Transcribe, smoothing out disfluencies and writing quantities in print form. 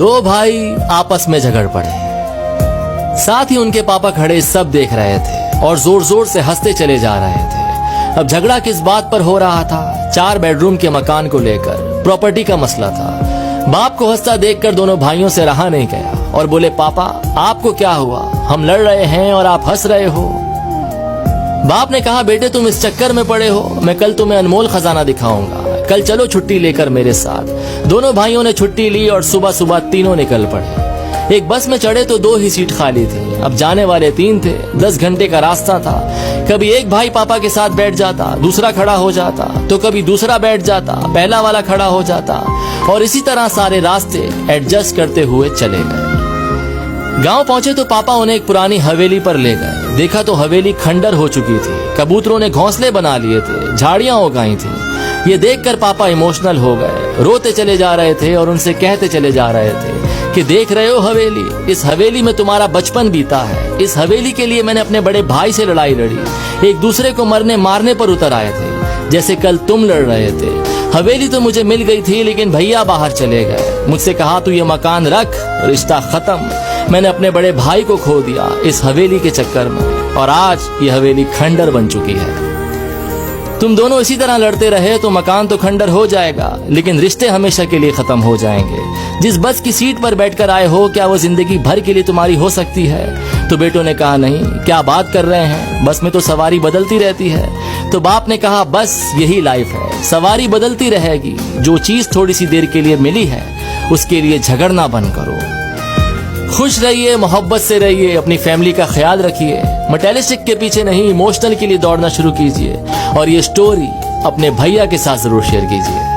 दो भाई आपस में झगड़ पड़े। साथ ही उनके पापा खड़े सब देख रहे थे और जोर जोर से हंसते चले जा रहे थे। अब झगड़ा किस बात पर हो रहा था? 4 बेडरूम के मकान को लेकर प्रॉपर्टी का मसला था। बाप को हंसता देखकर दोनों भाइयों से रहा नहीं गया और बोले, पापा आपको क्या हुआ? हम लड़ रहे हैं और आप हंस रहे हो। बाप ने कहा, बेटे तुम इस चक्कर में पड़े हो, मैं कल तुम्हें अनमोल खजाना दिखाऊंगा, कल चलो छुट्टी लेकर मेरे साथ। दोनों भाइयों ने छुट्टी ली और सुबह सुबह तीनों निकल पड़े। एक बस में चढ़े तो 2 ही सीट खाली थी। अब जाने वाले 3 थे। 10 घंटे का रास्ता था। कभी एक भाई पापा के साथ बैठ जाता, दूसरा खड़ा हो जाता, तो कभी दूसरा बैठ जाता, पहला वाला खड़ा हो जाता, और इसी तरह सारे रास्ते एडजस्ट करते हुए चले गए। गांव पहुंचे तो पापा उन्हें एक पुरानी हवेली पर ले गए। देखा तो हवेली खंडर हो चुकी थी। कबूतरों ने घोंसले बना लिए थे, झाड़ियां उगाई थी। ये देखकर पापा इमोशनल हो गए, रोते चले जा रहे थे और उनसे कहते चले जा रहे थे कि देख रहे हो हवेली, इस हवेली में तुम्हारा बचपन बीता है। इस हवेली के लिए मैंने अपने बड़े भाई से लड़ाई लड़ी, एक दूसरे को मरने मारने पर उतर आए थे, जैसे कल तुम लड़ रहे थे। हवेली तो मुझे मिल गई थी, लेकिन भैया बाहर चले गए। मुझसे कहा तू ये मकान रख, रिश्ता खत्म। मैंने अपने बड़े भाई को खो दिया इस हवेली के चक्कर में, और आज ये हवेली खंडर बन चुकी है। तुम दोनों इसी तरह लड़ते रहे तो मकान तो खंडर हो जाएगा, लेकिन रिश्ते हमेशा के लिए खत्म हो जाएंगे। जिस बस की सीट पर बैठकर आए हो, क्या वो जिंदगी भर के लिए तुम्हारी हो सकती है? तो बेटों ने कहा, नहीं, क्या बात कर रहे हैं, बस में तो सवारी बदलती रहती है। तो बाप ने कहा, बस यही लाइफ है, सवारी बदलती रहेगी। जो चीज थोड़ी सी देर के लिए मिली है, उसके लिए झगड़ना बंद करो। खुश रहिए, मोहब्बत से रहिए, अपनी फैमिली का ख्याल रखिए। मटेरियलिस्टिक के पीछे नहीं, इमोशनल के लिए दौड़ना शुरू कीजिए। और ये स्टोरी अपने भैया के साथ जरूर शेयर कीजिए।